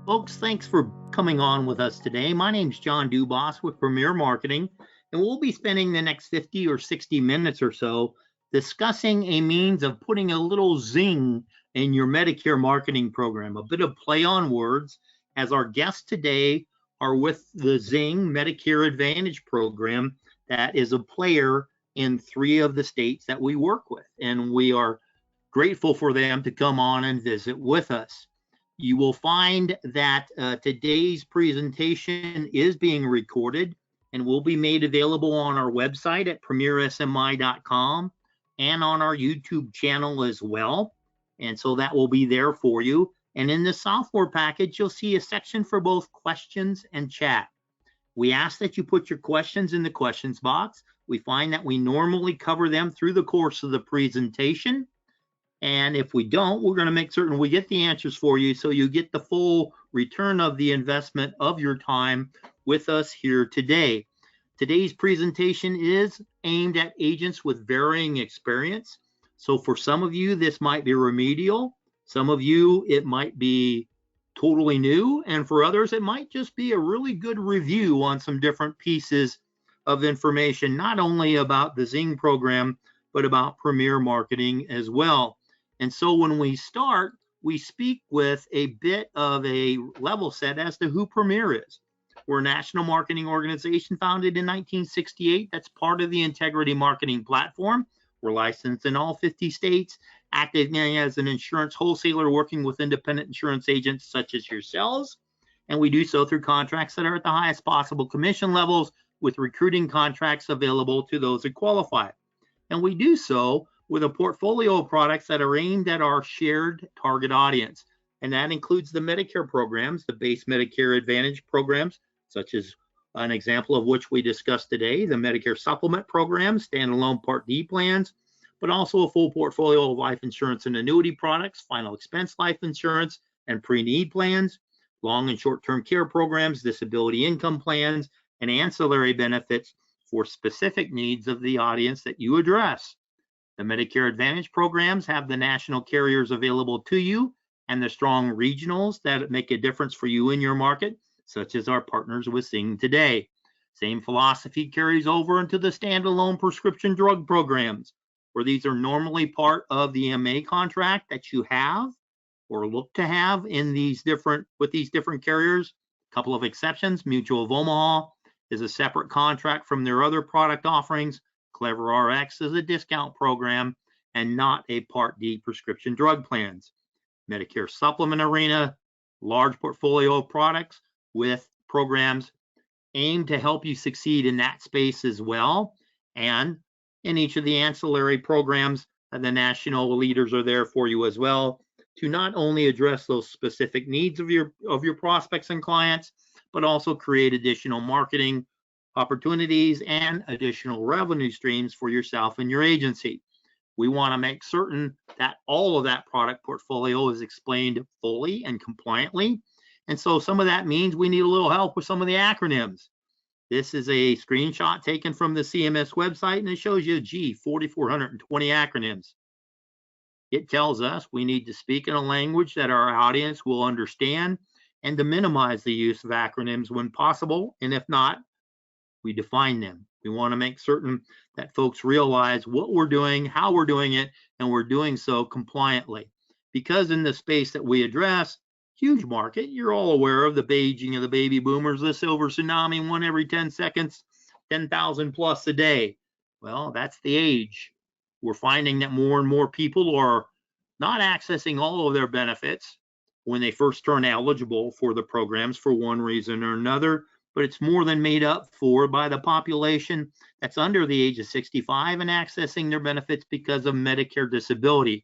Folks, thanks for coming on with us today. My name's John Dubas with Premier Marketing, and we'll be spending the next 50 or 60 minutes or so discussing a means of putting a little zing in your Medicare marketing program, a bit of play on words, as our guests today are with the Zing Medicare Advantage program that is a player in 3 of the states that we work with. And we are grateful for them to come on and visit with us. You will find that today's presentation is being recorded and will be made available on our website at premiersmi.com and on our YouTube channel as well. And so that will be there for you. And in the software package, you'll see a section for both questions and chat. We ask that you put your questions in the questions box. We find that we normally cover them through the course of the presentation. And if we don't, we're going to make certain we get the answers for you so you get the full return of the investment of your time with us here today. Today's presentation is aimed at agents with varying experience. So for some of you, this might be remedial. Some of you, it might be totally new. And for others, it might just be a really good review on some different pieces of information, not only about the Zing program, but about Premier Marketing as well. And so when we start, we speak with a bit of a level set as to who Premier is. We're a national marketing organization founded in 1968. That's part of the Integrity Marketing Platform. We're licensed in all 50 states, acting as an insurance wholesaler working with independent insurance agents such as yourselves. And we do so through contracts that are at the highest possible commission levels with recruiting contracts available to those who qualify. And we do so with a portfolio of products that are aimed at our shared target audience. And that includes the Medicare programs, the base Medicare Advantage programs, such as an example of which we discussed today, the Medicare Supplement program, standalone Part D plans, but also a full portfolio of life insurance and annuity products, final expense life insurance and pre-need plans, long and short-term care programs, disability income plans, and ancillary benefits for specific needs of the audience that you address. The Medicare Advantage programs have the national carriers available to you and the strong regionals that make a difference for you in your market, such as our partners with Zing today. Same philosophy carries over into the standalone prescription drug programs, where these are normally part of the MA contract that you have or look to have in these different carriers. A couple of exceptions. Mutual of Omaha is a separate contract from their other product offerings. Clever RX is a discount program and not a Part D prescription drug plans. Medicare Supplement arena, large portfolio of products with programs aimed to help you succeed in that space as well. And in each of the ancillary programs, the national leaders are there for you as well to not only address those specific needs of your prospects and clients, but also create additional marketing opportunities and additional revenue streams for yourself and your agency. We want to make certain that all of that product portfolio is explained fully and compliantly. And so some of that means we need a little help with some of the acronyms. This is a screenshot taken from the CMS website, and it shows you, 4,420 acronyms. It tells us we need to speak in a language that our audience will understand and to minimize the use of acronyms when possible. And if not, we define them. We want to make certain that folks realize what we're doing, how we're doing it, and we're doing so compliantly. Because in the space that we address, huge market, you're all aware of the aging of the baby boomers, the silver tsunami, 1 every 10 seconds, 10,000 plus a day. Well, that's the age. We're finding that more and more people are not accessing all of their benefits when they first turn eligible for the programs for one reason or another. But it's more than made up for by the population that's under the age of 65 and accessing their benefits because of Medicare disability.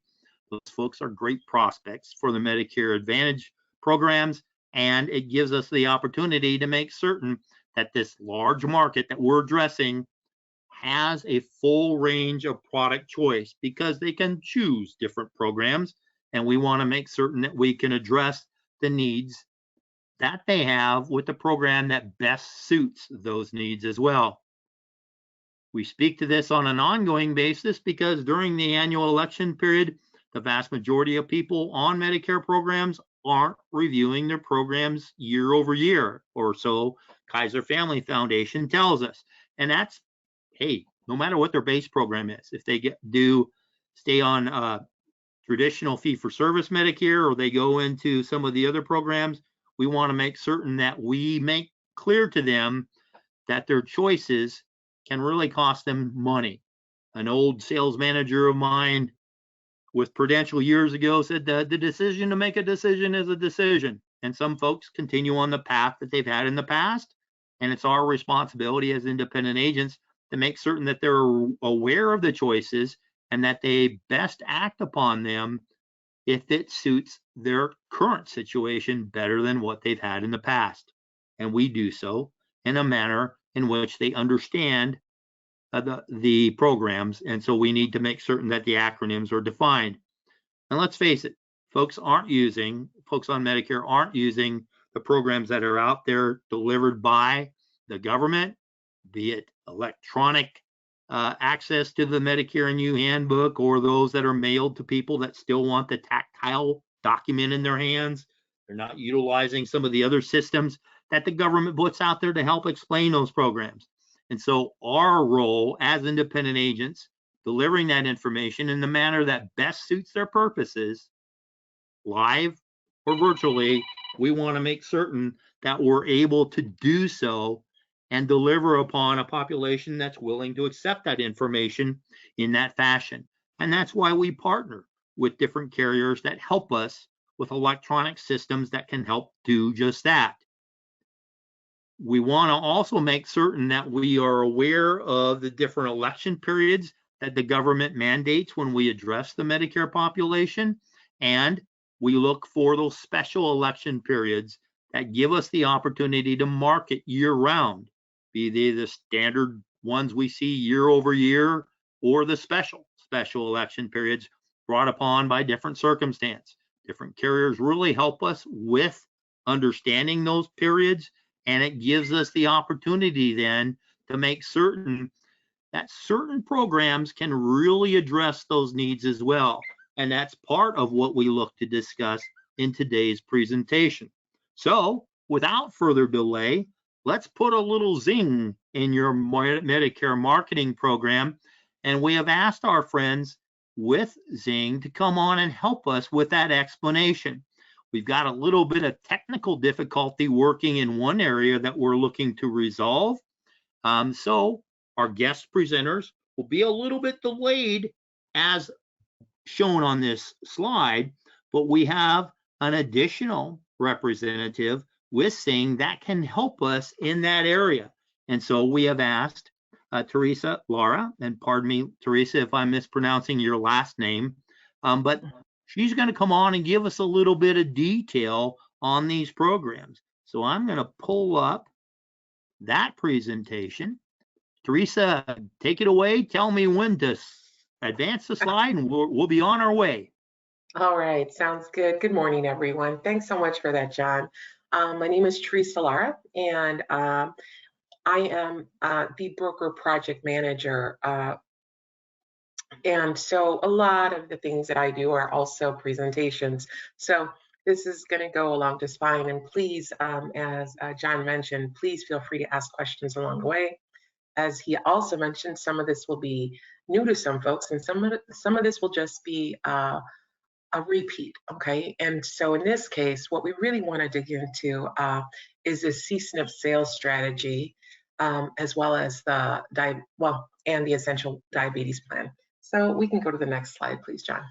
Those folks are great prospects for the Medicare Advantage programs, and it gives us the opportunity to make certain that this large market that we're addressing has a full range of product choice because they can choose different programs, and we want to make certain that we can address the needs that they have with the program that best suits those needs as well. We speak to this on an ongoing basis because during the annual election period, the vast majority of people on Medicare programs aren't reviewing their programs year over year, or so Kaiser Family Foundation tells us. And that's, hey, no matter what their base program is, if they stay on traditional fee-for-service Medicare, or they go into some of the other programs, we want to make certain that we make clear to them that their choices can really cost them money. An old sales manager of mine with Prudential years ago said that the decision to make a decision is a decision. And some folks continue on the path that they've had in the past. And it's our responsibility as independent agents to make certain that they're aware of the choices and that they best act upon them if it suits their current situation better than what they've had in the past. And we do so in a manner in which they understand the programs. And so we need to make certain that the acronyms are defined. And let's face it, folks on Medicare aren't using the programs that are out there delivered by the government, be it electronic access to the Medicare and You handbook, or those that are mailed to people that still want the tactile document in their hands. They're not utilizing some of the other systems that the government puts out there to help explain those programs. And so our role as independent agents, delivering that information in the manner that best suits their purposes, live or virtually, we want to make certain that we're able to do so and deliver upon a population that's willing to accept that information in that fashion. And that's why we partner with different carriers that help us with electronic systems that can help do just that. We want to also make certain that we are aware of the different election periods that the government mandates when we address the Medicare population. And we look for those special election periods that give us the opportunity to market year round, be they the standard ones we see year over year, or the special election periods brought upon by different circumstance. Different carriers really help us with understanding those periods, and it gives us the opportunity then to make certain that certain programs can really address those needs as well. And that's part of what we look to discuss in today's presentation. So without further delay, let's put a little zing in your Medicare marketing program. And we have asked our friends with Zing to come on and help us with that explanation. We've got a little bit of technical difficulty working in one area that we're looking to resolve. So our guest presenters will be a little bit delayed as shown on this slide, but we have an additional representative with Zing that can help us in that area. And so we have asked Teresa Lara, and pardon me, Teresa, if I'm mispronouncing your last name, but she's going to come on and give us a little bit of detail on these programs. So I'm going to pull up that presentation. Teresa, take it away. Tell me when to advance the slide, and we'll be on our way. All right, sounds good. Good morning, everyone. Thanks so much for that, John. My name is Teresa Lara, and I am the broker project manager. And so a lot of the things that I do are also presentations. So this is going to go along just fine. And please, as John mentioned, please feel free to ask questions along the way. As he also mentioned, some of this will be new to some folks, and some of this will just be a repeat, okay? And so in this case, what we really want to dig into is the season of sales strategy, as well as the essential diabetes plan. So we can go to the next slide, please, John.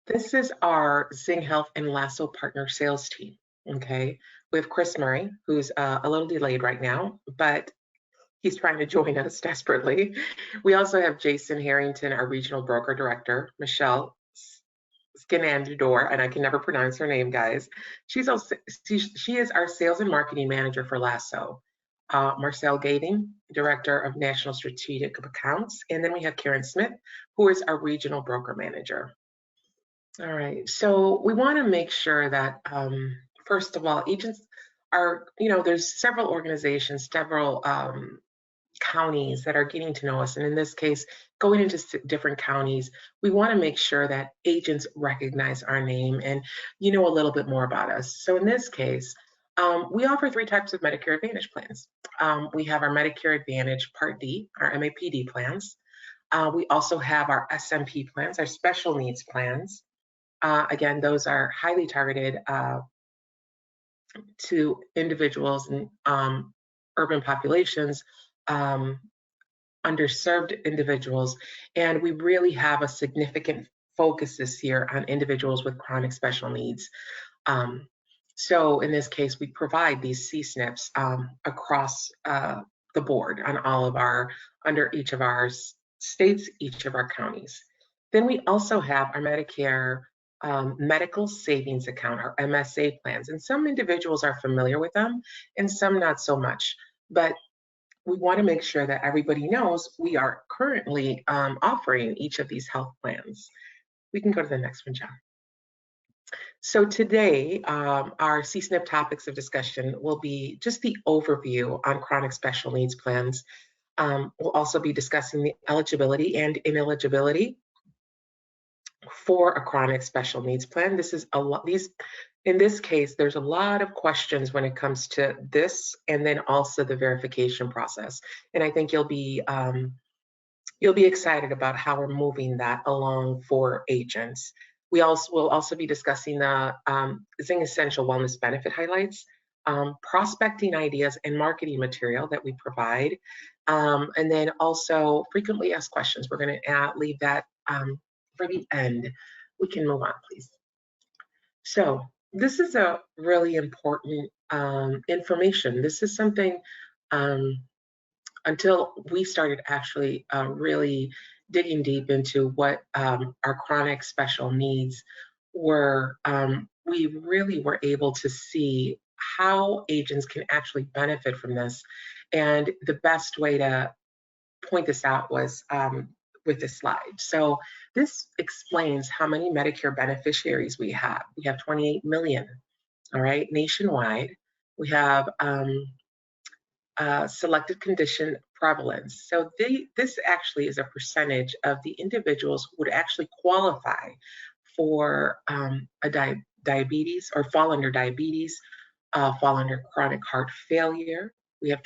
This is our Zing Health and Lasso Partner sales team, okay? We have Chris Murray, who's a little delayed right now, but he's trying to join us desperately. We also have Jason Harrington, our regional broker director, Michelle Skinandador, and I can never pronounce her name, guys. She is our sales and marketing manager for Lasso. Marcel Gading, Director of National Strategic Accounts. And then we have Karen Smith, who is our regional broker manager. All right, so we want to make sure that, first of all, agents are, there's several organizations, several counties that are getting to know us, and in this case, going into different counties, we want to make sure that agents recognize our name and you know a little bit more about us. So in this case, we offer 3 types of Medicare Advantage plans. We have our Medicare Advantage Part D, our MAPD plans. We also have our SMP plans, our special needs plans. Again, those are highly targeted to individuals in urban populations, underserved individuals, and we really have a significant focus this year on individuals with chronic special needs. So in this case, we provide these CSNPs across the board on all of our, under each of our states, each of our counties. Then we also have our Medicare Medical Savings Account, or MSA plans, and some individuals are familiar with them and some not so much. But we want to make sure that everybody knows we are currently offering each of these health plans. We can go to the next one, John. So today, our CSNP topics of discussion will be just the overview on chronic special needs plans. We'll also be discussing the eligibility and ineligibility for a chronic special needs plan. This is a lot. In this case, there's a lot of questions when it comes to this, and then also the verification process. And I think you'll be excited about how we're moving that along for agents. We will also be discussing the Zing Essential Wellness Benefit highlights, prospecting ideas and marketing material that we provide, and then also frequently asked questions. We're going to leave that for the end. We can move on, please. So this is a really important information. This is something until we started actually really digging deep into what our chronic special needs were, we really were able to see how agents can actually benefit from this. And the best way to point this out was with this slide. So this explains how many Medicare beneficiaries we have. We have 28 million, all right, nationwide. We have selected condition prevalence. So this actually is a percentage of the individuals who would actually qualify for diabetes, or fall under diabetes, fall under chronic heart failure. We have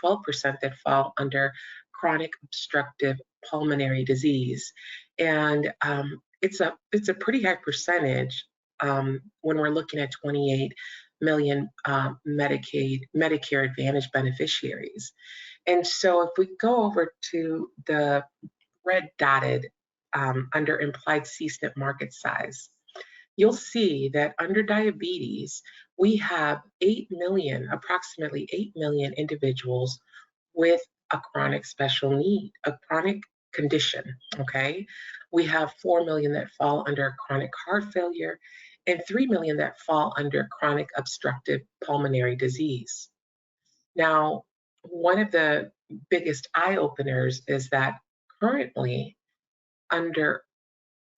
12% that fall under chronic obstructive pulmonary disease. And it's a pretty high percentage when we're looking at 28 million Medicare Advantage beneficiaries. And so if we go over to the red dotted under implied CSNP market size, you'll see that under diabetes, we have 8 million, approximately 8 million individuals with a chronic special need, a chronic condition, okay? We have 4 million that fall under chronic heart failure, and 3 million that fall under chronic obstructive pulmonary disease. Now, one of the biggest eye-openers is that currently under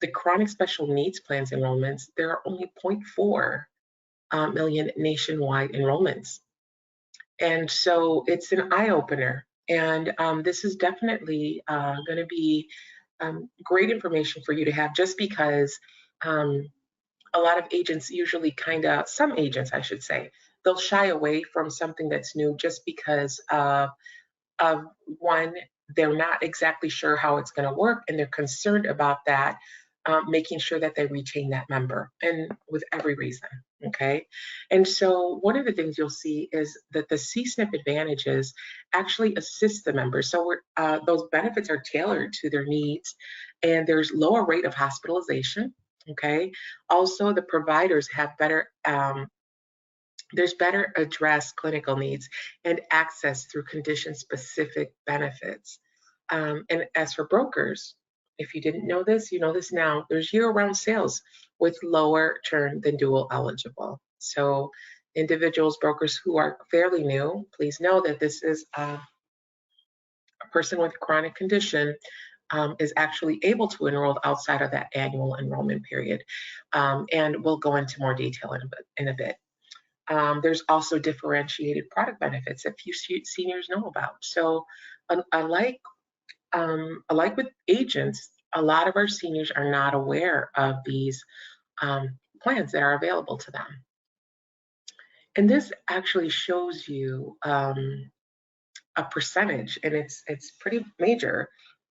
the chronic special needs plans enrollments, there are only 0.4 million nationwide enrollments. And so it's an eye-opener. And this is definitely going to be great information for you to have, just because a lot of agents usually some agents, I should say, they'll shy away from something that's new just because of one, they're not exactly sure how it's going to work, and they're concerned about that, making sure that they retain that member, and with every reason, okay? And so one of the things you'll see is that the CSNP advantages actually assist the members. So those benefits are tailored to their needs, and there's lower rate of hospitalization, okay? Also, the providers have better, there's better addressed clinical needs and access through condition-specific benefits. And as for brokers, if you didn't know this, you know this now, there's year-round sales with lower churn than dual eligible. So individuals, brokers who are fairly new, please know that this is a person with a chronic condition is actually able to enroll outside of that annual enrollment period. And we'll go into more detail in a bit. There's also differentiated product benefits that few seniors know about. So Alike with agents, a lot of our seniors are not aware of these plans that are available to them. And this actually shows you a percentage, and it's pretty major,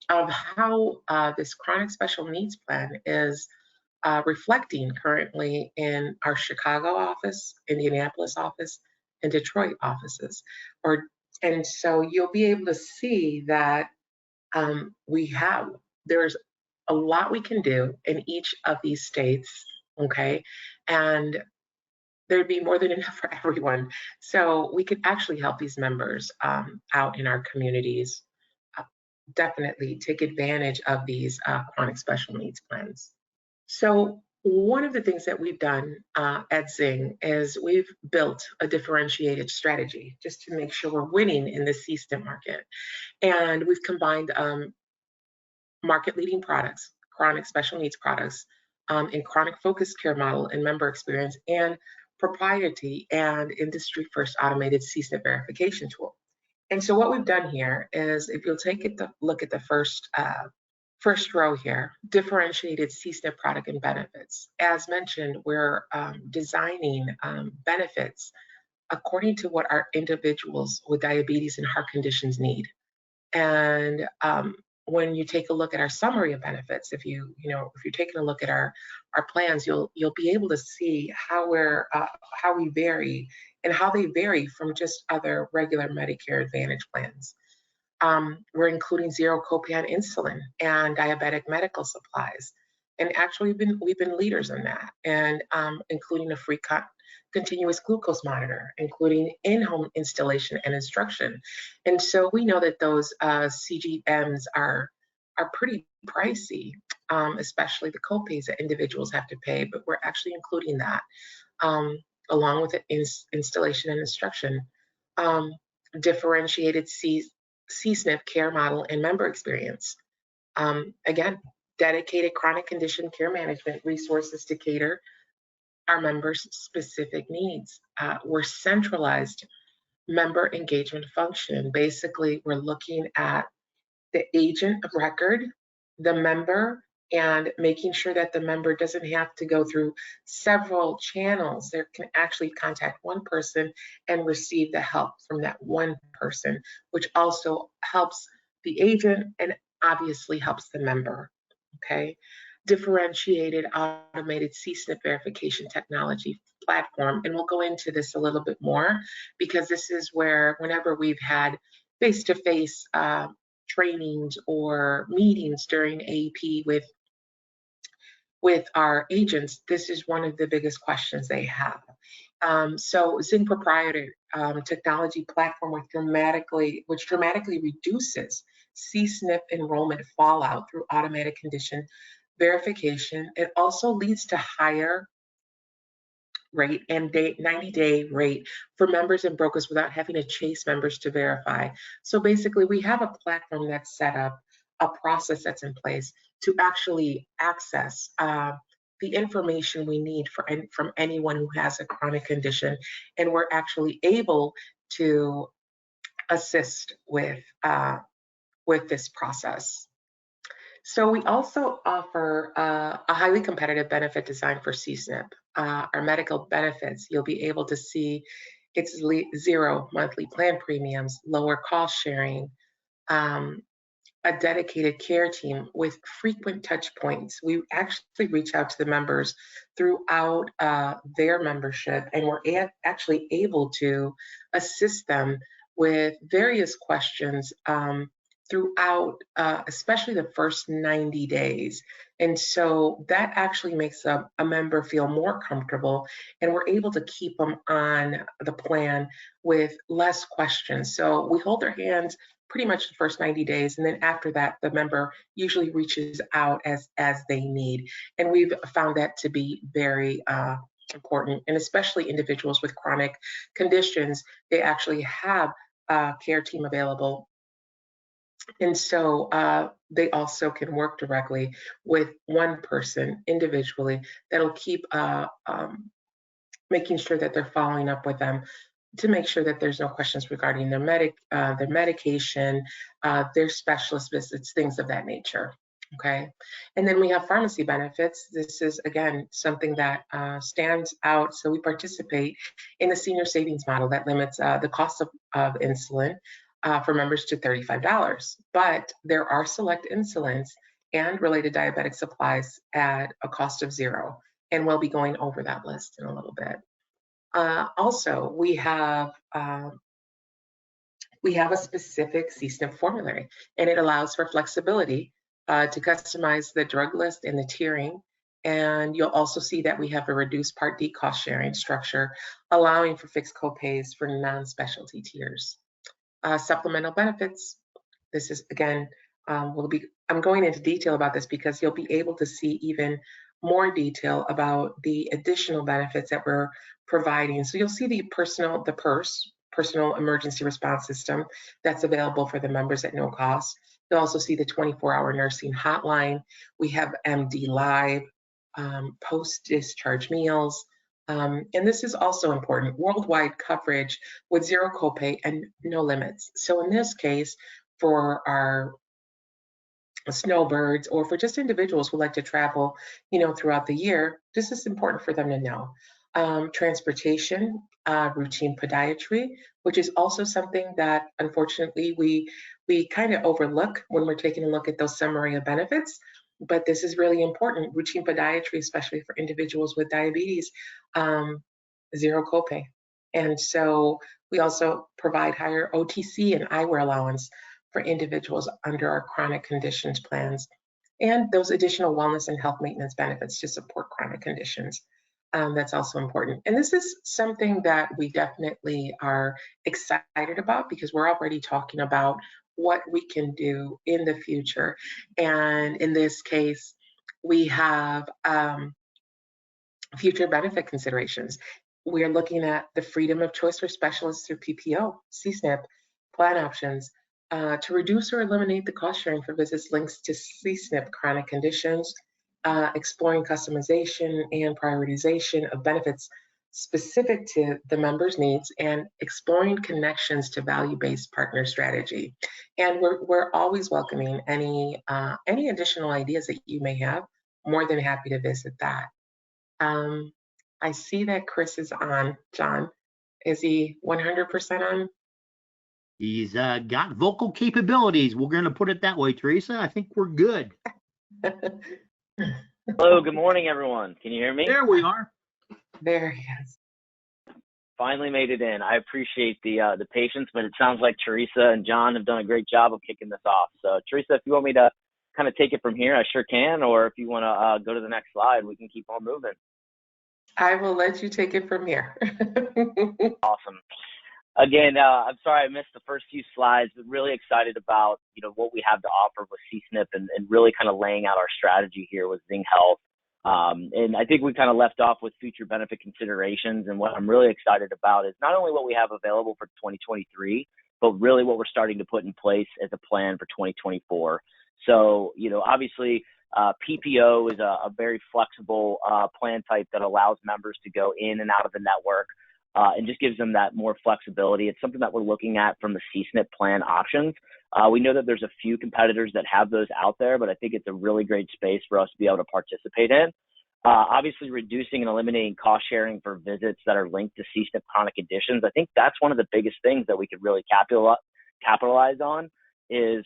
of how this chronic special needs plan is reflecting currently in our Chicago office, Indianapolis office, and Detroit offices. And so you'll be able to see that there's a lot we can do in each of these states, okay? And there'd be more than enough for everyone. So we could actually help these members out in our communities. Uh, Definitely take advantage of these chronic special needs plans. So one of the things that we've done at Zing is we've built a differentiated strategy just to make sure we're winning in the C-SNP market. And we've combined market leading products, chronic special needs products, in chronic focused care model and member experience, and proprietary and industry first automated C-SNP verification tool. And so what we've done here is, if you'll take a look at the first row here, differentiated C-SNP product and benefits. As mentioned, we're designing benefits according to what our individuals with diabetes and heart conditions need. And when you take a look at our summary of benefits, if you're taking a look at our plans, you'll be able to see how we vary and how they vary from just other regular Medicare Advantage plans. We're including zero copay on insulin and diabetic medical supplies, and actually we've been leaders in that, and including a free continuous glucose monitor, including in-home installation and instruction. And so we know that those CGMs are pretty pricey, especially the copays that individuals have to pay, but we're actually including that along with the installation and instruction. Differentiated C-SNP care model and member experience. Again, dedicated chronic condition care management resources to cater our members' specific needs. We're centralized member engagement function. Basically, we're looking at the agent of record, the member, and making sure that the member doesn't have to go through several channels. They can actually contact one person and receive the help from that one person, which also helps the agent and obviously helps the member, okay? Differentiated automated C-SNP verification technology platform. And we'll go into this a little bit more, because this is where, whenever we've had face-to-face trainings or meetings during AP with our agents, this is one of the biggest questions they have. So Zing proprietary technology platform which dramatically reduces C-SNP enrollment fallout through automatic condition verification. It also leads to higher rate and 90-day rate for members and brokers without having to chase members to verify. So basically, we have a platform that's set up, a process that's in place to actually access the information we need from anyone who has a chronic condition, and we're actually able to assist with this process. So we also offer a highly competitive benefit design for C-SNP. Our medical benefits, you'll be able to see it's zero monthly plan premiums, lower cost sharing, a dedicated care team with frequent touch points. We actually reach out to the members throughout their membership, and we're actually able to assist them with various questions throughout, especially the first 90 days. And so that actually makes a member feel more comfortable, and we're able to keep them on the plan with less questions. So we hold their hands pretty much the first 90 days. And then after that, the member usually reaches out as they need. And we've found that to be very important, and especially individuals with chronic conditions, they actually have a care team available. And so they also can work directly with one person individually that'll keep making sure that they're following up with them to make sure that there's no questions regarding their medication, their specialist visits, things of that nature. Okay, and then we have pharmacy benefits. This is, again, something that stands out. So we participate in the senior savings model that limits the cost of insulin for members to $35. But there are select insulins and related diabetic supplies at a cost of $0. And we'll be going over that list in a little bit. Also, we have a specific CSNP formulary, and it allows for flexibility to customize the drug list and the tiering. And you'll also see that we have a reduced Part D cost sharing structure, allowing for fixed copays for non-specialty tiers. Supplemental benefits. This is, again, I'm going into detail about this because you'll be able to see even more detail about the additional benefits that we're providing. So you'll see the personal emergency response system that's available for the members at no cost. You'll also see the 24-hour nursing hotline. We have MD Live, post-discharge meals. And this is also important, worldwide coverage with zero copay and no limits. So in this case, for our snowbirds or for just individuals who like to travel, throughout the year, this is important for them to know. Transportation, routine podiatry, which is also something that unfortunately we kind of overlook when we're taking a look at those summary of benefits. But this is really important. Routine podiatry, especially for individuals with diabetes, zero copay. And so we also provide higher OTC and eyewear allowance for individuals under our chronic conditions plans, and those additional wellness and health maintenance benefits to support chronic conditions. That's also important. And this is something that we definitely are excited about because we're already talking about what we can do in the future. And in this case, we have future benefit considerations. We are looking at the freedom of choice for specialists through PPO, CSNP, plan options, to reduce or eliminate the cost sharing for visits linked to CSNP chronic conditions, exploring customization and prioritization of benefits specific to the member's needs, and exploring connections to value-based partner strategy. And we're always welcoming any additional ideas that you may have. More than happy to visit that. I see that Chris is on. John, is he 100% on? He's got vocal capabilities. We're going to put it that way, Teresa. I think we're good. Hello, good morning, everyone. Can you hear me? There we are. There he is. Finally made it in. I appreciate the patience, but it sounds like Teresa and John have done a great job of kicking this off. So, Teresa, if you want me to kind of take it from here, I sure can. Or if you want to go to the next slide, we can keep on moving. I will let you take it from here. Awesome. Again, I'm sorry I missed the first few slides, but really excited about what we have to offer with CSNP and really kind of laying out our strategy here with Zing Health. And I think we kind of left off with future benefit considerations. And what I'm really excited about is not only what we have available for 2023, but really what we're starting to put in place as a plan for 2024. So, obviously, PPO is a very flexible plan type that allows members to go in and out of the network and just gives them that more flexibility. It's something that we're looking at from the CSNP plan options. We know that there's a few competitors that have those out there, but I think it's a really great space for us to be able to participate in. Obviously, reducing and eliminating cost sharing for visits that are linked to CSNP chronic conditions. I think that's one of the biggest things that we could really capitalize on is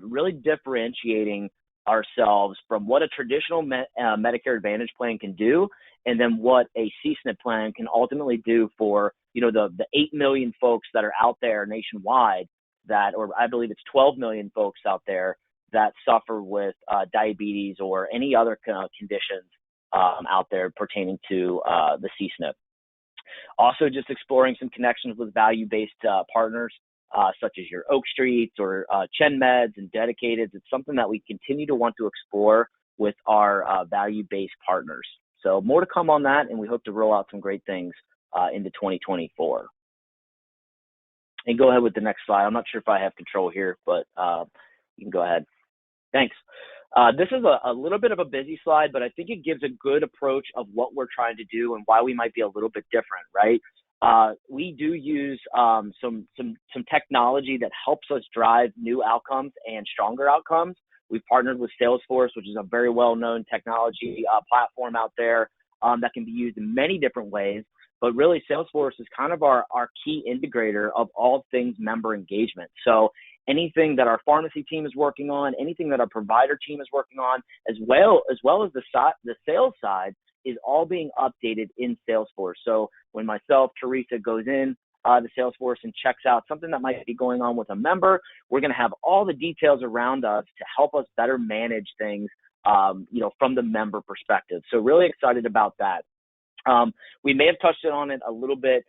really differentiating ourselves from what a traditional Medicare Advantage plan can do, and then what a CSNP plan can ultimately do for the 8 million folks that are out there nationwide or I believe it's 12 million folks out there that suffer with diabetes or any other conditions out there pertaining to the CSNP. Also, just exploring some connections with value-based partners such as your Oak Streets or Chen Meds and Dedicateds. It's something that we continue to want to explore with our value-based partners. So more to come on that, and we hope to roll out some great things into 2024. And go ahead with the next slide. I'm not sure if I have control here, but you can go ahead. Thanks. This is a little bit of a busy slide, but I think it gives a good approach of what we're trying to do and why we might be a little bit different, right? We do use some technology that helps us drive new outcomes and stronger outcomes. We've partnered with Salesforce, which is a very well-known technology platform out there that can be used in many different ways. But really, Salesforce is kind of our key integrator of all things member engagement. So anything that our pharmacy team is working on, anything that our provider team is working on, as well as the sales side, is all being updated in Salesforce. So when myself, Teresa, goes in to Salesforce and checks out something that might be going on with a member, we're going to have all the details around us to help us better manage things, from the member perspective. So really excited about that. We may have touched on it a little bit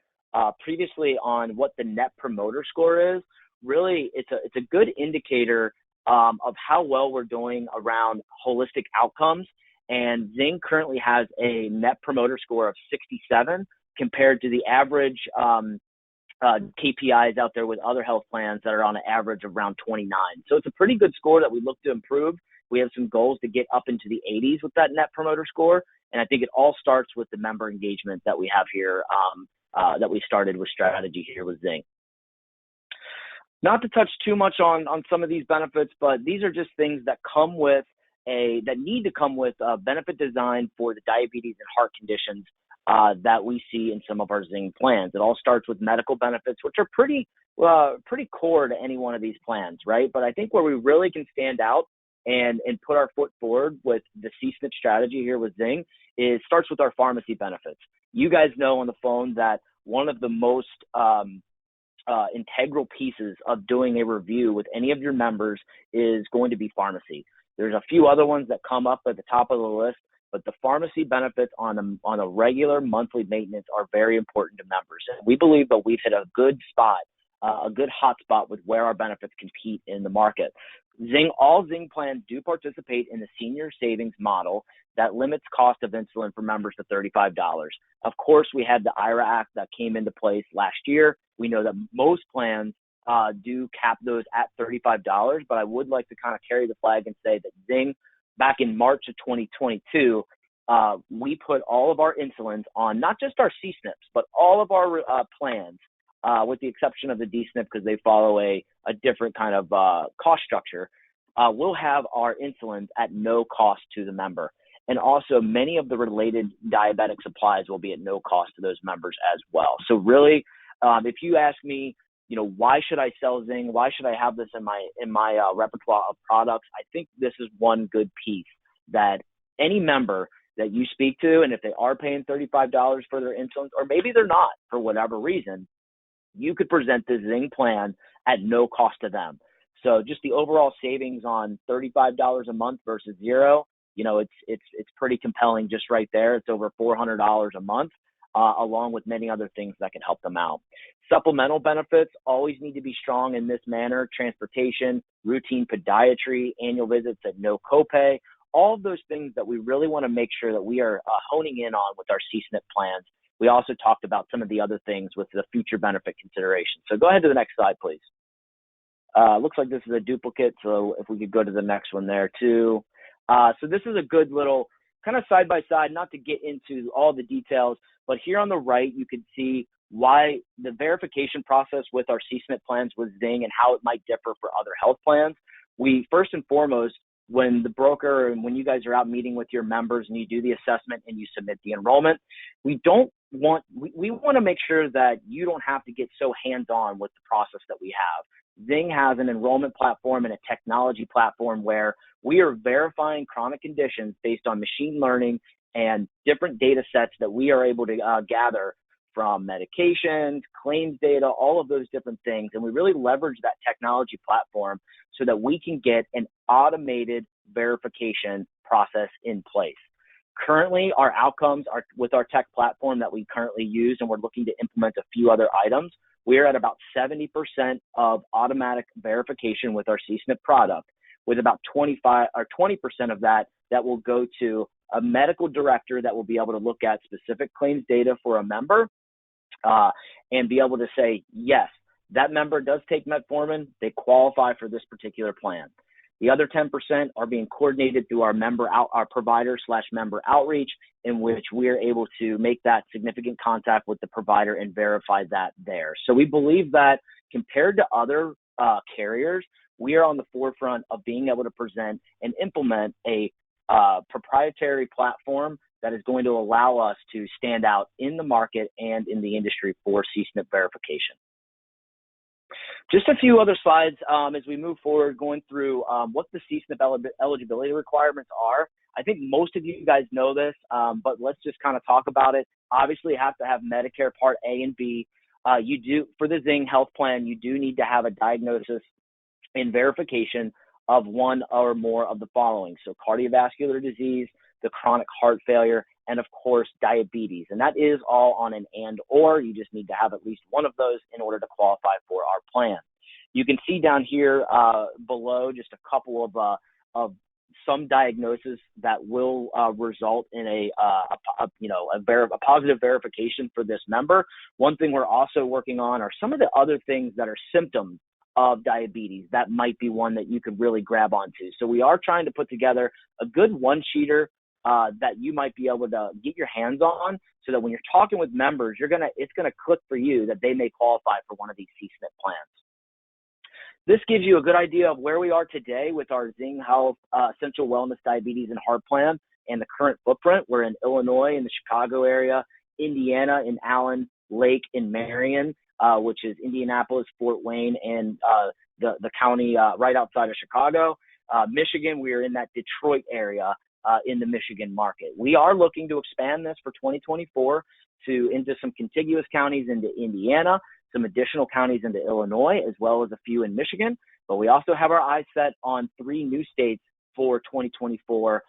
previously on what the Net Promoter Score is. Really, it's a good indicator of how well we're doing around holistic outcomes. And Zing currently has a Net Promoter Score of 67 compared to the average KPIs out there with other health plans that are on an average of around 29. So it's a pretty good score that we look to improve. We have some goals to get up into the 80s with that Net Promoter Score. And I think it all starts with the member engagement that we have here, that we started with strategy here with Zing. Not to touch too much on some of these benefits, but these are just things that come with that need to come with a benefit design for the diabetes and heart conditions that we see in some of our Zing plans. It all starts with medical benefits, which are pretty core to any one of these plans, right? But I think where we really can stand out and put our foot forward with the C-SNP strategy here with Zing starts with our pharmacy benefits. You guys know on the phone that one of the most integral pieces of doing a review with any of your members is going to be pharmacy. There's a few other ones that come up at the top of the list, but the pharmacy benefits on a regular monthly maintenance are very important to members. And we believe that we've hit a good spot, a good hot spot with where our benefits compete in the market. All Zing plans do participate in the senior savings model that limits cost of insulin for members to $35. Of course, we had the IRA Act that came into place last year. We know that most plans do cap those at $35, but I would like to kind of carry the flag and say that Zing, back in March of 2022, we put all of our insulins on not just our C-SNPs, but all of our plans, with the exception of the D-SNP because they follow a different kind of cost structure. We'll have our insulins at no cost to the member. And also many of the related diabetic supplies will be at no cost to those members as well. So really, if you ask me, why should I sell Zing? Why should I have this in my repertoire of products? I think this is one good piece that any member that you speak to, and if they are paying $35 for their insulin, or maybe they're not for whatever reason, you could present the Zing plan at no cost to them. So just the overall savings on $35 a month versus zero, it's pretty compelling just right there. It's over $400 a month, along with many other things that can help them out. Supplemental benefits always need to be strong in this manner: transportation, routine podiatry, annual visits at no copay, all of those things that we really want to make sure that we are honing in on with our C-SNP plans. We also talked about some of the other things with the future benefit consideration. So go ahead to the next slide, please. Looks like this is a duplicate, so if we could go to the next one there too. So this is a good little kind of side by side, not to get into all the details, but here on the right, you can see why the verification process with our C-SNP plans with Zing and how it might differ for other health plans. We first and foremost, when the broker and when you guys are out meeting with your members and you do the assessment and you submit the enrollment, we want to make sure that you don't have to get so hands-on with the process that we have. Zing has an enrollment platform and a technology platform where we are verifying chronic conditions based on machine learning and different data sets that we are able to gather from medications, claims data, all of those different things. And we really leverage that technology platform so that we can get an automated verification process in place. Currently, our outcomes are with our tech platform that we currently use, and we're looking to implement a few other items. We're at about 70% of automatic verification with our C-SNP product, with about 20% of that will go to a medical director that will be able to look at specific claims data for a member and be able to say, yes, that member does take metformin, they qualify for this particular plan. The other 10% are being coordinated through our provider/member outreach, in which we are able to make that significant contact with the provider and verify that there. So we believe that compared to other carriers, we are on the forefront of being able to present and implement a proprietary platform that is going to allow us to stand out in the market and in the industry for CSNP verification. Just a few other slides as we move forward, going through what the CSNP eligibility requirements are. I think most of you guys know this, but let's just kind of talk about it. Obviously, you have to have Medicare Part A and B. You do, for the Zing health plan, you do need to have a diagnosis and verification of one or more of the following. So cardiovascular disease, the chronic heart failure, and of course, diabetes. And that is all on an and/or. You just need to have at least one of those in order to qualify for our plan. You can see down here below just a couple of some diagnoses that will result in a positive verification for this member. One thing we're also working on are some of the other things that are symptoms of diabetes. That might be one that you could really grab onto. So we are trying to put together a good one-sheeter that you might be able to get your hands on, so that when you're talking with members, it's gonna click for you that they may qualify for one of these CSNP plans. This gives you a good idea of where we are today with our Zing Health Essential Wellness Diabetes and Heart Plan and the current footprint. We're in Illinois, in the Chicago area, Indiana, in Allen, Lake, and Marion, which is Indianapolis, Fort Wayne, and the county right outside of Chicago. Michigan, we are in that Detroit area in the Michigan market. We are looking to expand this for 2024 into some contiguous counties into Indiana, some additional counties into Illinois, as well as a few in Michigan. But we also have our eyes set on 3 new states for 2024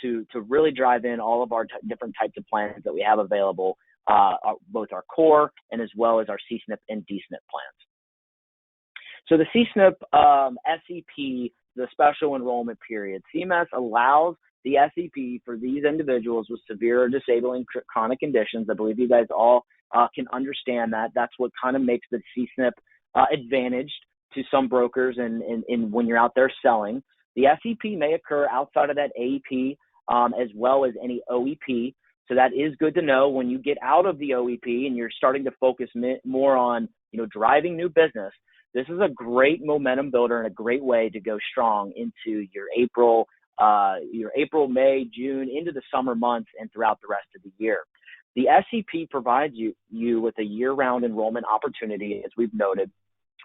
to really drive in all of our different types of plans that we have available, both our core and as well as our CSNP and DSNP plans. So the CSNP SEP, the special enrollment period, CMS allows the SEP for these individuals with severe or disabling chronic conditions. I believe you guys all can understand that. That's what kind of makes the CSNP advantaged to some brokers and when you're out there selling. The SEP may occur outside of that AEP as well as any OEP. So that is good to know when you get out of the OEP and you're starting to focus more on, driving new business. This is a great momentum builder and a great way to go strong into your April, May, June, into the summer months and throughout the rest of the year. The SEP provides you with a year-round enrollment opportunity, as we've noted.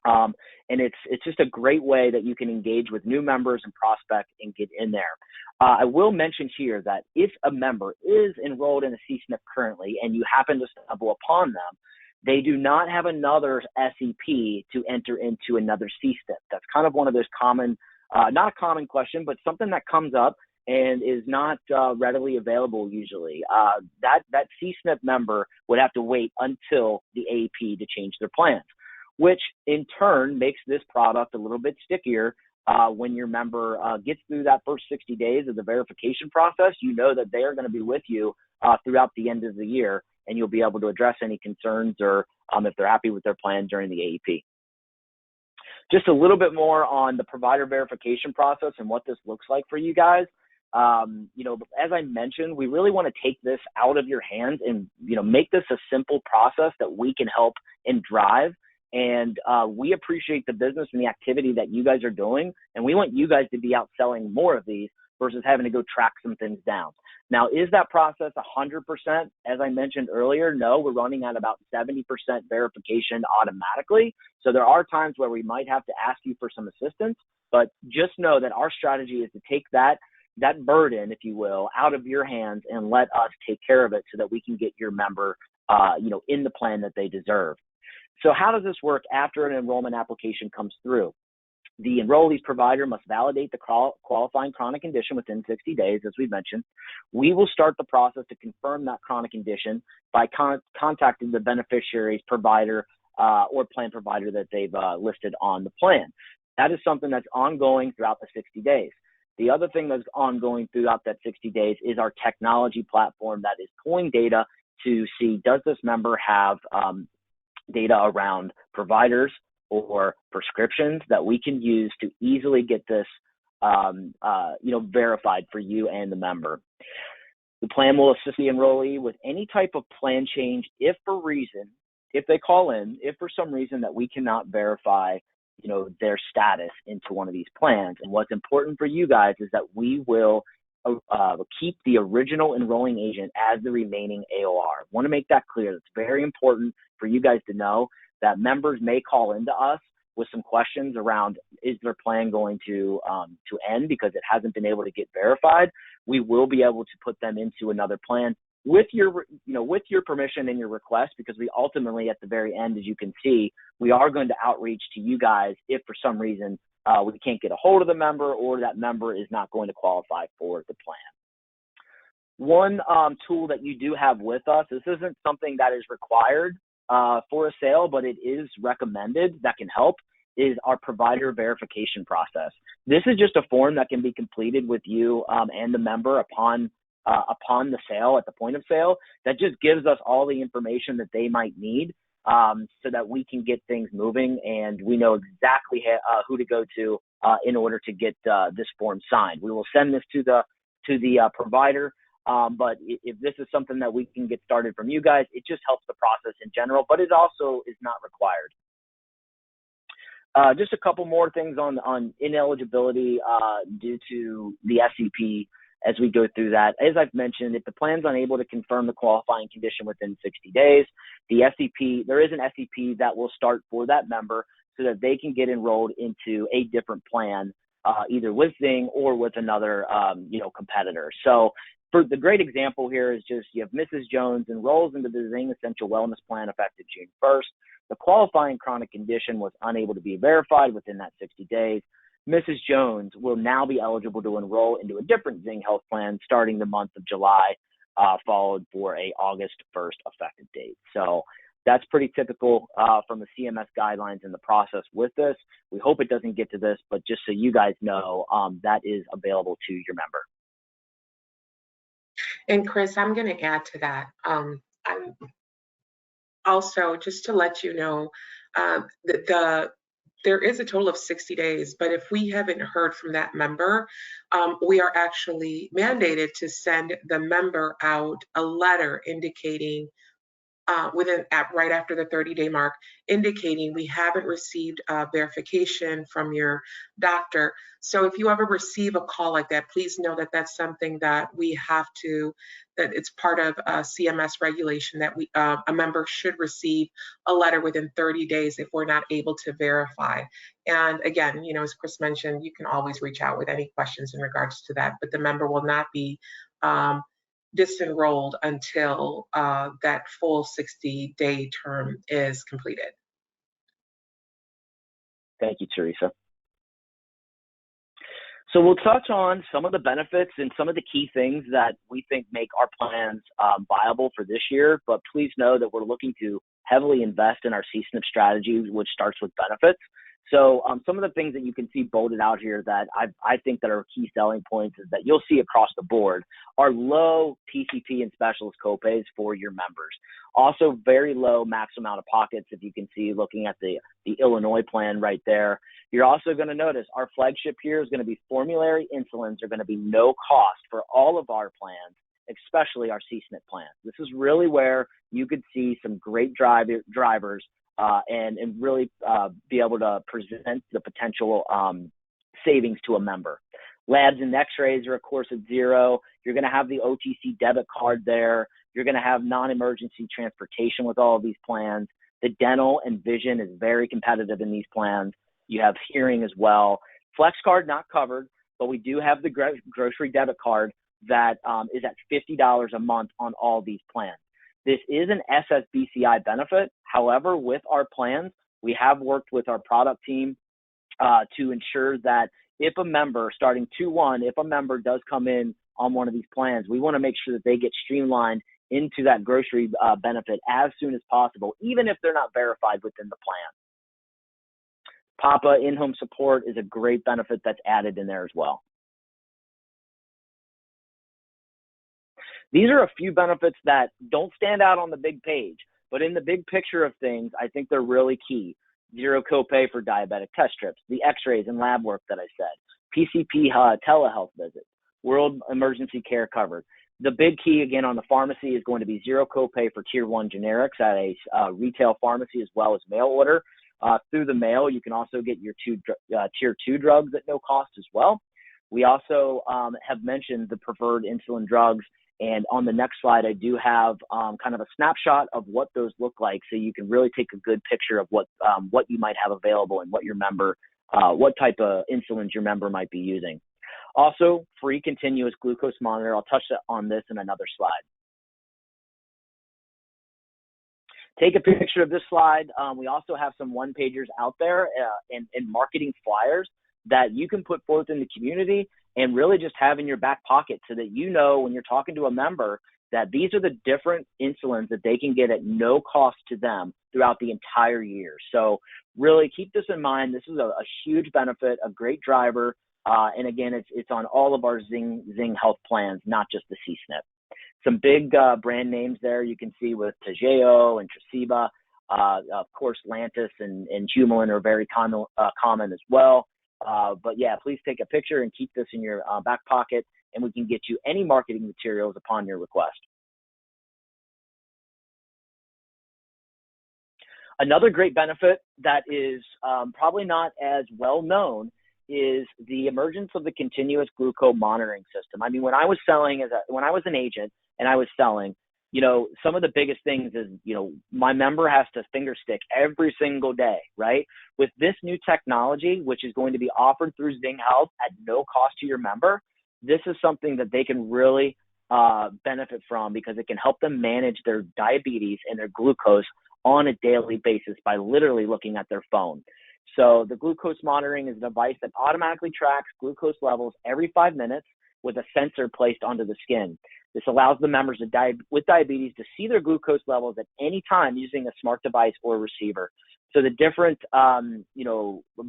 And it's just a great way that you can engage with new members and prospect and get in there. I will mention here that if a member is enrolled in a CSNP currently and you happen to stumble upon them, they do not have another SEP to enter into another CSNP. That's kind of one of those common, not a common question, but something that comes up and is not readily available usually. That CSNP member would have to wait until the AEP to change their plans, which in turn makes this product a little bit stickier. When your member gets through that first 60 days of the verification process, you know that they are going to be with you throughout the end of the year, and you'll be able to address any concerns or if they're happy with their plan during the AEP. Just a little bit more on the provider verification process and what this looks like for you guys. As I mentioned, we really want to take this out of your hands and, make this a simple process that we can help and drive. And we appreciate the business and the activity that you guys are doing. And we want you guys to be out selling more of these versus having to go track some things down. Now, is that process 100%? As I mentioned earlier, no, we're running at about 70% verification automatically. So there are times where we might have to ask you for some assistance, but just know that our strategy is to take that burden, if you will, out of your hands and let us take care of it so that we can get your member, in the plan that they deserve. So how does this work after an enrollment application comes through? The enrollee's provider must validate the qualifying chronic condition within 60 days, as we mentioned. We will start the process to confirm that chronic condition by contacting the beneficiary's provider or plan provider that they've listed on the plan. That is something that's ongoing throughout the 60 days. The other thing that's ongoing throughout that 60 days is our technology platform that is pulling data to see, does this member have data around providers or prescriptions that we can use to easily get this verified for you and the member. The plan will assist the enrollee with any type of plan change if they call in, if for some reason that we cannot verify, their status into one of these plans. And what's important for you guys is that we will keep the original enrolling agent as the remaining AOR. Want to make that clear. It's very important for you guys to know that members may call into us with some questions around, is their plan going to end because it hasn't been able to get verified? We will be able to put them into another plan with your permission and your request, because we ultimately, at the very end, as you can see, we are going to outreach to you guys if for some reason we can't get a hold of the member or that member is not going to qualify for the plan. One tool that you do have with us, this isn't something that is required for a sale, but it is recommended, that can help, is our provider verification process. This is just a form that can be completed with you and the member upon the sale, at the point of sale, that just gives us all the information that they might need so that we can get things moving, and we know exactly who to go to in order to get this form signed. We will send this to the provider, but if this is something that we can get started from you guys, it just helps the process in general, but it also is not required. Just a couple more things on ineligibility due to the SEP as we go through that. As I've mentioned, if the plan's unable to confirm the qualifying condition within 60 days, there is an SEP that will start for that member so that they can get enrolled into a different plan, either with Zing or with another competitor. So for the great example here is just, you have Mrs. Jones enrolls into the Zing Essential Wellness Plan effective June 1st. The qualifying chronic condition was unable to be verified within that 60 days. Mrs. Jones will now be eligible to enroll into a different Zing health plan starting the month of July, followed for a August 1st effective date. So that's pretty typical from the CMS guidelines in the process with this. We hope it doesn't get to this, but just so you guys know, that is available to your member. And Chris, I'm going to add to that. Also, just to let you know, there is a total of 60 days, but if we haven't heard from that member, we are actually mandated to send the member out a letter indicating right after the 30-day mark, indicating we haven't received verification from your doctor. So if you ever receive a call like that, please know that that's something that we have to, that it's part of CMS regulation that a member should receive a letter within 30 days if we're not able to verify. And again, as Chris mentioned, you can always reach out with any questions in regards to that, but the member will not be disenrolled until that full 60-day term is completed. Thank you, Teresa. So we'll touch on some of the benefits and some of the key things that we think make our plans viable for this year, but please know that we're looking to heavily invest in our CSNP strategy, which starts with benefits. So some of the things that you can see bolted out here that I think that are key selling points is that you'll see across the board are low PCP and specialist copays for your members. Also very low max amount of pockets, if you can see looking at the Illinois plan right there. You're also going to notice our flagship here is going to be formulary insulins are going to be no cost for all of our plans, especially our CSNP plans. This is really where you could see some great drivers and really be able to present the potential savings to a member. Labs and x-rays are, of course, at zero. You're going to have the OTC debit card there. You're going to have non-emergency transportation with all of these plans. The dental and vision is very competitive in these plans. You have hearing as well. Flex card not covered, but we do have the grocery debit card that is at $50 a month on all these plans. This is an SSBCI benefit. However, with our plans, we have worked with our product team to ensure that if a member, starting 2/1, if a member does come in on one of these plans, we want to make sure that they get streamlined into that grocery benefit as soon as possible, even if they're not verified within the plan. PAPA in-home support is a great benefit that's added in there as well. These are a few benefits that don't stand out on the big page, but in the big picture of things, I think they're really key. Zero copay for diabetic test strips, the x-rays and lab work that I said, PCP telehealth visits, world emergency care covered. The big key, again, on the pharmacy is going to be zero copay for tier 1 generics at a retail pharmacy, as well as mail order. Through the mail, you can also get your tier 2 drugs at no cost as well. We also have mentioned the preferred insulin drugs. And on the next slide, I do have kind of a snapshot of what those look like, so you can really take a good picture of what you might have available and what type of insulins your member might be using. Also, free continuous glucose monitor. I'll touch on this in another slide. Take a picture of this slide. We also have some one-pagers out there and marketing flyers that you can put forth in the community and really just have in your back pocket, so that you know when you're talking to a member that these are the different insulins that they can get at no cost to them throughout the entire year. So really keep this in mind. This is a huge benefit, a great driver. And again, it's on all of our Zing health plans, not just the C-SNP. Some big brand names there you can see with Toujeo and Tresiba. Of course, Lantus and Humulin are very common as well. But yeah, please take a picture and keep this in your back pocket, and we can get you any marketing materials upon your request. Another great benefit that is probably not as well known is the emergence of the continuous glucose monitoring system. I mean, when I was an agent and I was selling, some of the biggest things is, my member has to finger stick every single day, right? With this new technology, which is going to be offered through Zing Health at no cost to your member, this is something that they can really benefit from, because it can help them manage their diabetes and their glucose on a daily basis by literally looking at their phone. So the glucose monitoring is a device that automatically tracks glucose levels every 5 minutes with a sensor placed onto the skin. This allows the members with diabetes to see their glucose levels at any time using a smart device or receiver. So the different,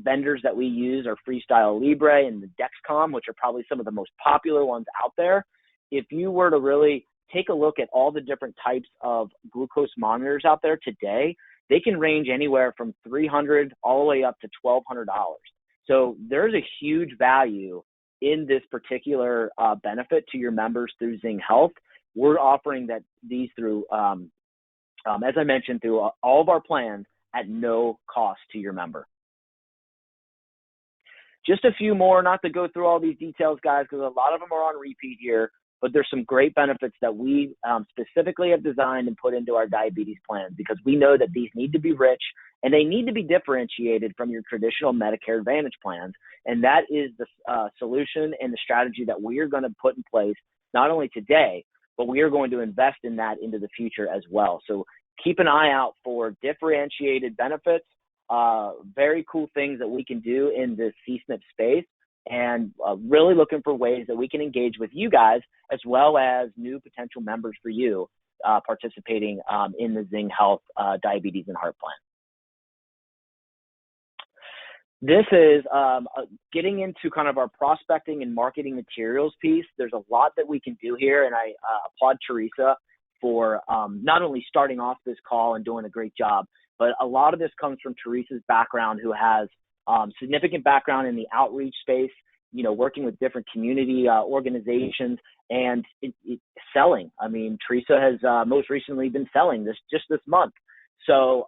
vendors that we use are Freestyle Libre and the Dexcom, which are probably some of the most popular ones out there. If you were to really take a look at all the different types of glucose monitors out there today, they can range anywhere from $300 all the way up to $1,200. So there's a huge value in this particular benefit to your members through Zing Health. We're offering these through, as I mentioned, through all of our plans at no cost to your member. Just a few more, not to go through all these details, guys, because a lot of them are on repeat here, but there's some great benefits that we specifically have designed and put into our diabetes plans, because we know that these need to be rich and they need to be differentiated from your traditional Medicare Advantage plans. And that is the solution and the strategy that we are going to put in place, not only today, but we are going to invest in that into the future as well. So keep an eye out for differentiated benefits, very cool things that we can do in the C-SNP space, and really looking for ways that we can engage with you guys, as well as new potential members for you participating in the Zing Health Diabetes and Heart Plan. This is getting into kind of our prospecting and marketing materials piece. There's a lot that we can do here, and I applaud Teresa for not only starting off this call and doing a great job, but a lot of this comes from Teresa's background, who has significant background in the outreach space, working with different community organizations and selling. I mean, Teresa has most recently been selling just this month. So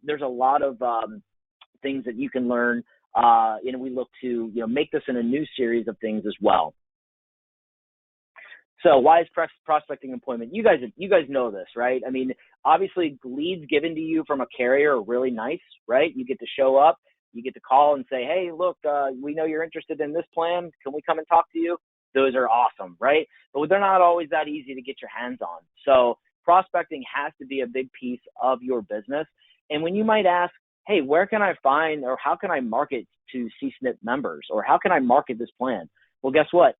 there's a lot of things that you can learn, and we look to make this in a new series of things as well. So why is prospecting employment? You guys know this, right? I mean, obviously leads given to you from a carrier are really nice, right? You get to show up, you get to call and say, hey, look, we know you're interested in this plan. Can we come and talk to you? Those are awesome, right? But they're not always that easy to get your hands on. So prospecting has to be a big piece of your business. And when you might ask, hey, where can I find, or how can I market to C-SNP members, or how can I market this plan? Well, guess what?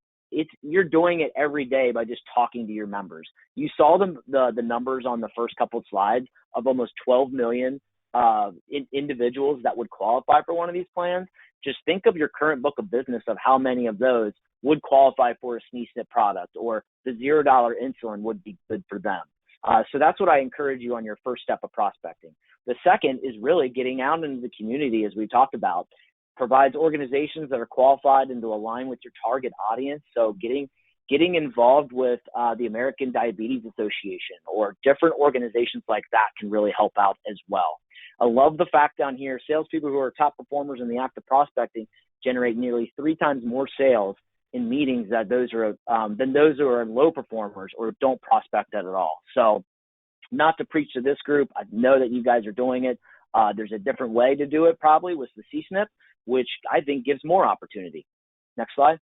You're doing it every day by just talking to your members. You saw the numbers on the first couple of slides of almost 12 million individuals that would qualify for one of these plans. Just think of your current book of business of how many of those would qualify for a SNP product, or the $0 insulin would be good for them. So that's what I encourage you on your first step of prospecting. The second is really getting out into the community, as we talked about. provides organizations that are qualified and to align with your target audience. So getting involved with the American Diabetes Association or different organizations like that can really help out as well. I love the fact down here, salespeople who are top performers in the act of prospecting generate nearly 3 times more sales in meetings than those who are low performers or don't prospect at all. So not to preach to this group, I know that you guys are doing it. There's a different way to do it probably with the CSNP, which I think gives more opportunity. Next slide.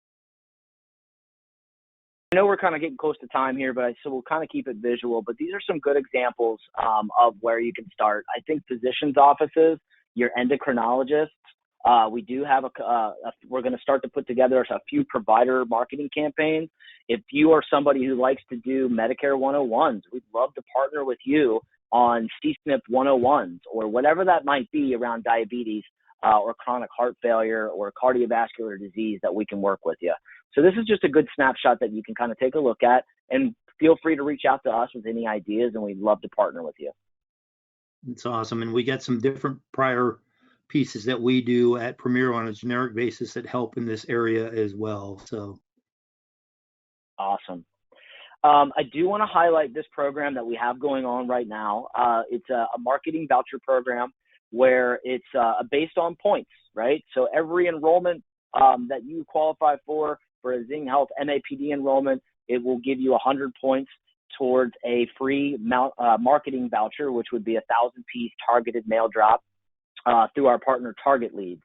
I know we're kind of getting close to time here, so we'll kind of keep it visual, but these are some good examples of where you can start. I think physicians' offices, your endocrinologists, we do have we're going to start to put together a few provider marketing campaigns. If you are somebody who likes to do Medicare 101s, we'd love to partner with you on CSNP 101s or whatever that might be around diabetes or chronic heart failure or cardiovascular disease that we can work with you. So this is just a good snapshot that you can kind of take a look at, and feel free to reach out to us with any ideas, and we'd love to partner with you. It's awesome. And we got some different prior pieces that we do at Premier on a generic basis that help in this area as well. So awesome. I do want to highlight this program that we have going on right now. It's a marketing voucher program where it's based on points, right? So every enrollment that you qualify for a Zing Health MAPD enrollment, it will give you 100 points towards a free marketing voucher, which would be a 1,000-piece targeted mail drop through our partner Target Leads.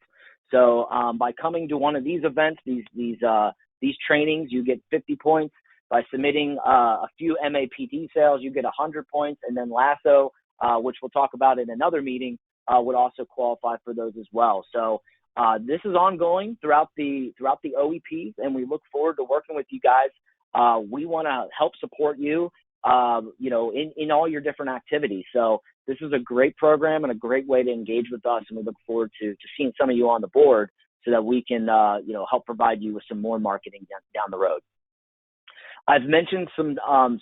So by coming to one of these events, these trainings, you get 50 points. By submitting a few MAPD sales, you get 100 points, and then Lasso, which we'll talk about in another meeting, would also qualify for those as well. So this is ongoing throughout the OEPs, and we look forward to working with you guys. We want to help support you, in all your different activities. So this is a great program and a great way to engage with us, and we look forward to seeing some of you on the board so that we can, help provide you with some more marketing down the road. I've mentioned some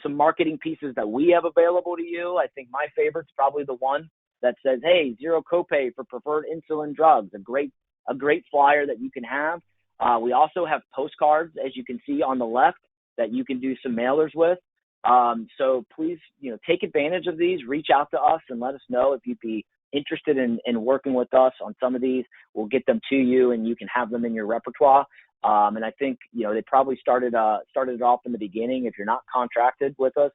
marketing pieces that we have available to you. I think my favorite's probably the one that says, hey, zero copay for preferred insulin drugs, a great flyer that you can have. We also have postcards, as you can see on the left, that you can do some mailers with. So please, take advantage of these, reach out to us and let us know if you'd be interested in working with us on some of these. We'll get them to you and you can have them in your repertoire. And I think, they probably started it off in the beginning. If you're not contracted with us,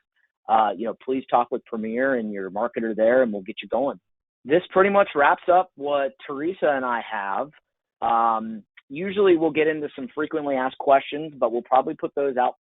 please talk with Premier and your marketer there, and we'll get you going. This pretty much wraps up what Teresa and I have. Usually we'll get into some frequently asked questions, but we'll probably put those out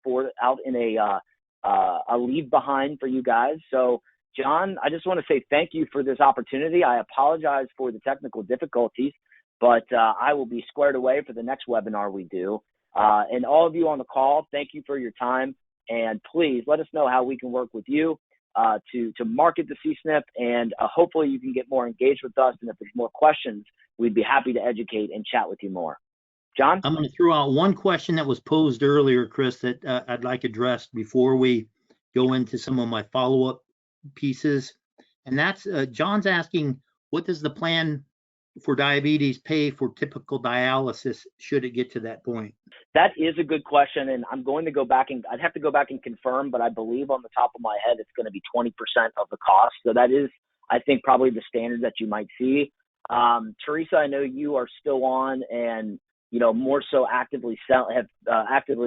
in a leave behind for you guys. So John, I just want to say thank you for this opportunity. I apologize for the technical difficulties, but I will be squared away for the next webinar we do. And all of you on the call, thank you for your time. And please let us know how we can work with you to market the CSNP, and hopefully you can get more engaged with us. And if there's more questions, we'd be happy to educate and chat with you more. John? I'm going to throw out one question that was posed earlier, Chris, that I'd like addressed before we go into some of my follow-up pieces. And that's John's asking, what does the plan for diabetes pay for typical dialysis should it get to that point? That is a good question, and I'm going to go back and I'd have to go back and confirm, but I believe on the top of my head it's going to be 20% of the cost. So that is, I think, probably the standard that you might see. Teresa, I know you are still on and more so actively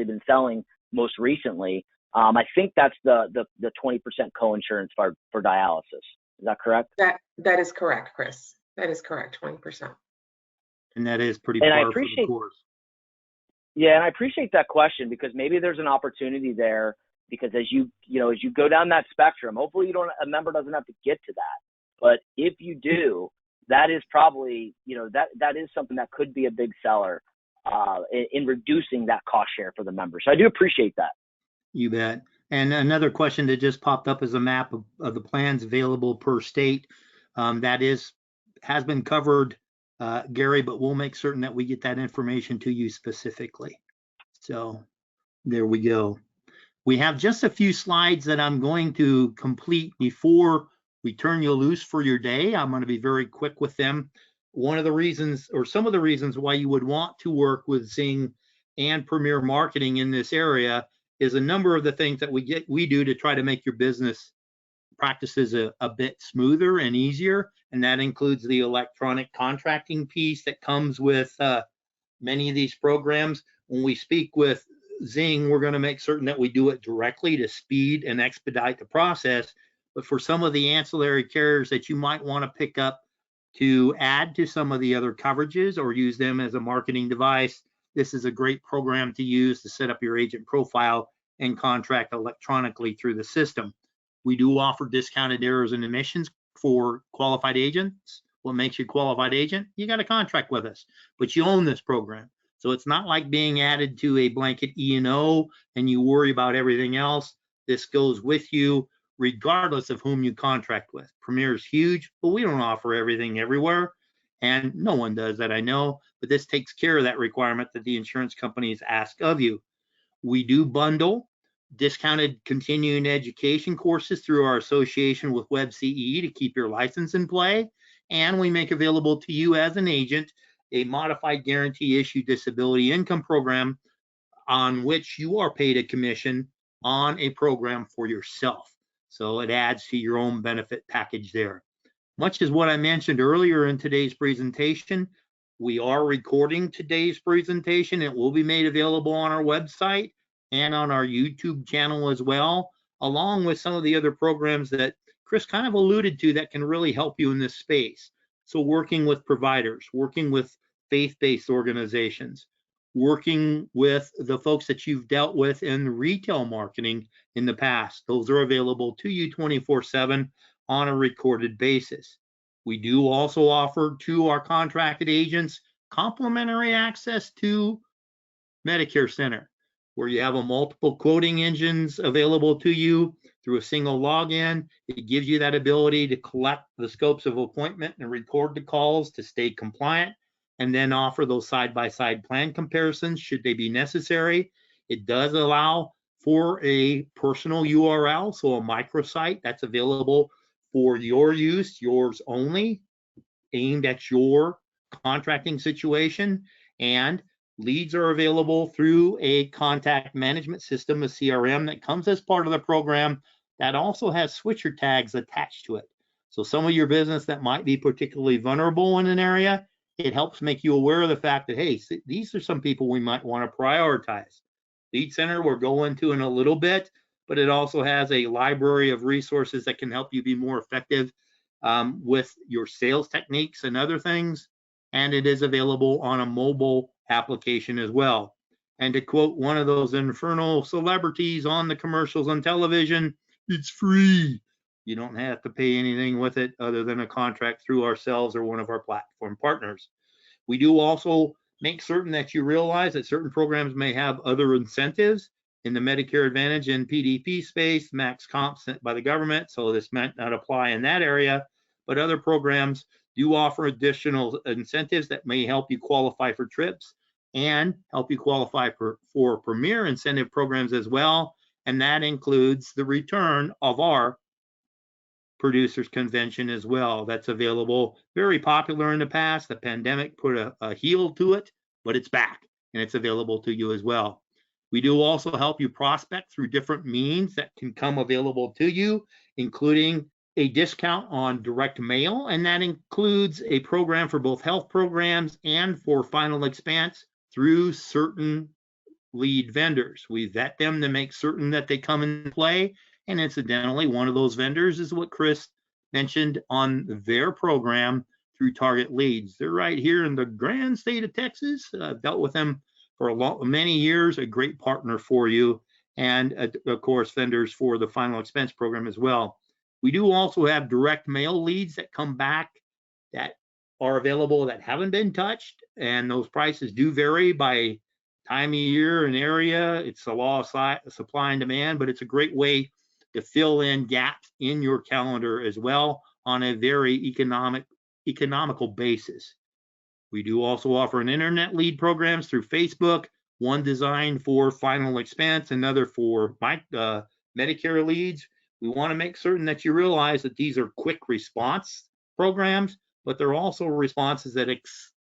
been selling most recently. I think that's the 20% co-insurance for dialysis. Is that correct? That is correct, Chris. That is correct, 20%. And that is pretty par for the course. Yeah, and I appreciate that question, because maybe there's an opportunity there, because as you go down that spectrum, hopefully a member doesn't have to get to that. But if you do, that is probably, that is something that could be a big seller in reducing that cost share for the member. So I do appreciate that. You bet. And another question that just popped up is a map of the plans available per state. That has been covered, Gary, but we'll make certain that we get that information to you specifically. So there we go. We have just a few slides that I'm going to complete before we turn you loose for your day. I'm going to be very quick with them. one of the reasons, or some of the reasons why you would want to work with Zing and Premier Marketing in this area is a number of the things that we do to try to make your business practices a bit smoother and easier. And that includes the electronic contracting piece that comes with many of these programs. When we speak with Zing, we're going to make certain that we do it directly to speed and expedite the process. But for some of the ancillary carriers that you might want to pick up to add to some of the other coverages or use them as a marketing device, this is a great program to use to set up your agent profile and contract electronically through the system. We do offer discounted errors and omissions for qualified agents. What makes you a qualified agent? You got a contract with us, but you own this program. So it's not like being added to a blanket E&O and you worry about everything else. This goes with you regardless of whom you contract with. Premier is huge, but we don't offer everything everywhere. And no one does that, I know, but this takes care of that requirement that the insurance companies ask of you. We do bundle discounted continuing education courses through our association with WebCE to keep your license in play. And we make available to you as an agent a modified guarantee issue disability income program on which you are paid a commission on a program for yourself. So it adds to your own benefit package there. Much as what I mentioned earlier in today's presentation, we are recording today's presentation. It will be made available on our website and on our YouTube channel as well, along with some of the other programs that Chris kind of alluded to that can really help you in this space. So working with providers, working with faith-based organizations, working with the folks that you've dealt with in retail marketing in the past. Those are available to you 24/7 on a recorded basis. We do also offer to our contracted agents complimentary access to Medicare Center, where you have a multiple quoting engines available to you through a single login. It gives you that ability to collect the scopes of appointment and record the calls to stay compliant, and then offer those side-by-side plan comparisons should they be necessary. It does allow for a personal URL, so a microsite that's available for your use, yours only, aimed at your contracting situation. And leads are available through a contact management system, a CRM, that comes as part of the program that also has switcher tags attached to it. So some of your business that might be particularly vulnerable in an area, it helps make you aware of the fact that, hey, these are some people we might want to prioritize. Lead Center we're going to in a little bit, but it also has a library of resources that can help you be more effective with your sales techniques and other things. And it is available on a mobile application as well. And to quote one of those infernal celebrities on the commercials on television, it's free. You don't have to pay anything with it other than a contract through ourselves or one of our platform partners. We do also make certain that you realize that certain programs may have other incentives in the Medicare Advantage and PDP space, max comp sent by the government, so this might not apply in that area, but other programs do offer additional incentives that may help you qualify for trips and help you qualify for Premier incentive programs as well, and that includes the return of our producers convention as well. That's available, very popular in the past. The pandemic put a heel to it, but it's back and it's available to you as well. We do also help you prospect through different means that can come available to you, including a discount on direct mail, and that includes a program for both health programs and for final expense through certain lead vendors. We vet them to make certain that they come in play. And incidentally, one of those vendors is what Chris mentioned on their program through Target Leads. They're right here in the grand state of Texas. I've dealt with them for many years, a great partner for you. And of course, vendors for the final expense program as well. We do also have direct mail leads that come back that are available that haven't been touched. And those prices do vary by time of year and area. It's the law of supply and demand, but it's a great way to fill in gaps in your calendar as well on a very economical basis. We do also offer an internet lead programs through Facebook, one designed for final expense, another for Medicare leads. We want to make certain that you realize that these are quick response programs, but there are also responses that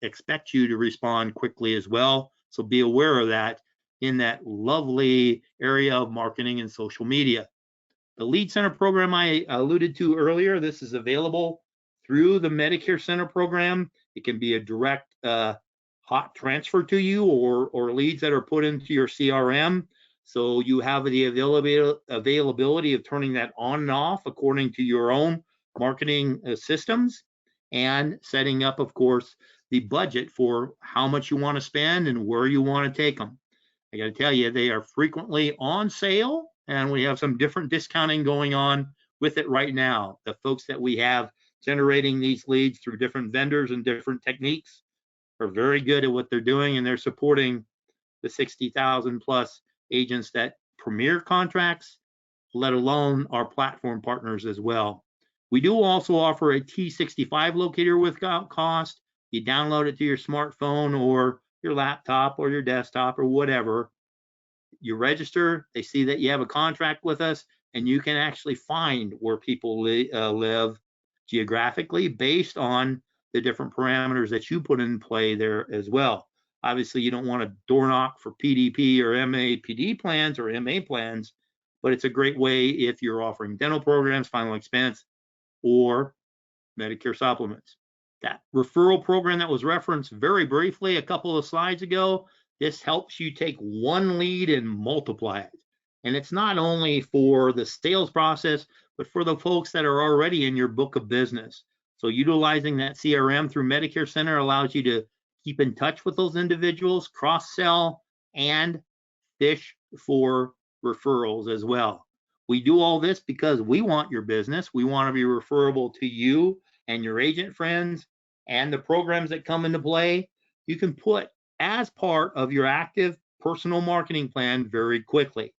expect you to respond quickly as well. So be aware of that in that lovely area of marketing and social media. The Lead Center program I alluded to earlier, this is available through the Medicare Center program. It can be a direct hot transfer to you or leads that are put into your CRM. So you have the availability of turning that on and off according to your own marketing systems, and setting up, of course, the budget for how much you want to spend and where you want to take them. I got to tell you, they are frequently on sale, and we have some different discounting going on with it right now. The folks that we have generating these leads through different vendors and different techniques are very good at what they're doing, and they're supporting the 60,000 plus agents that Premier contracts, let alone our platform partners as well. We do also offer a T65 locator without cost. You download it to your smartphone or your laptop or your desktop or whatever. You register, they see that you have a contract with us, and you can actually find where people live geographically based on the different parameters that you put in play there as well. Obviously, you don't want to door knock for PDP or MAPD plans or MA plans, but it's a great way if you're offering dental programs, final expense, or Medicare supplements. That referral program that was referenced very briefly a couple of slides ago, this helps you take one lead and multiply it. And it's not only for the sales process, but for the folks that are already in your book of business. So utilizing that CRM through Medicare Center allows you to keep in touch with those individuals, cross-sell, and fish for referrals as well. We do all this because we want your business. We want to be referable to you and your agent friends, and the programs that come into play, you can put as part of your active personal marketing plan very quickly.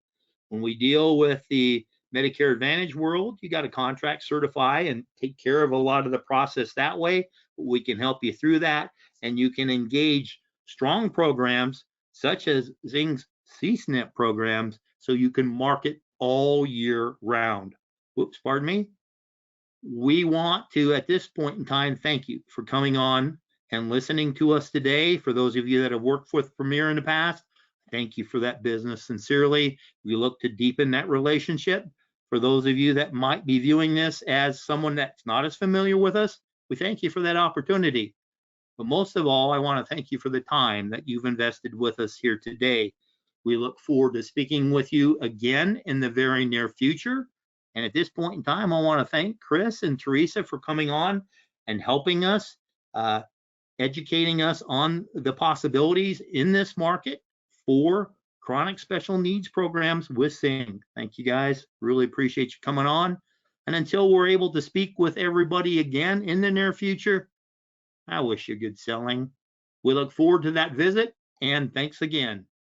When we deal with the Medicare Advantage world, you got to contract, certify, and take care of a lot of the process that way. We can help you through that, and you can engage strong programs such as Zing's CSNP programs so you can market all year round. Whoops, pardon me. We want to, at this point in time, thank you for coming on and listening to us today. For those of you that have worked with Premier in the past, thank you for that business sincerely. We look to deepen that relationship. For those of you that might be viewing this as someone that's not as familiar with us, we thank you for that opportunity. But most of all, I want to thank you for the time that you've invested with us here today. We look forward to speaking with you again in the very near future. And at this point in time, I want to thank Chris and Teresa for coming on and helping us, educating us on the possibilities in this market for chronic special needs programs with Zing. Thank you guys. Really appreciate you coming on. And until we're able to speak with everybody again in the near future, I wish you good selling. We look forward to that visit, and thanks again.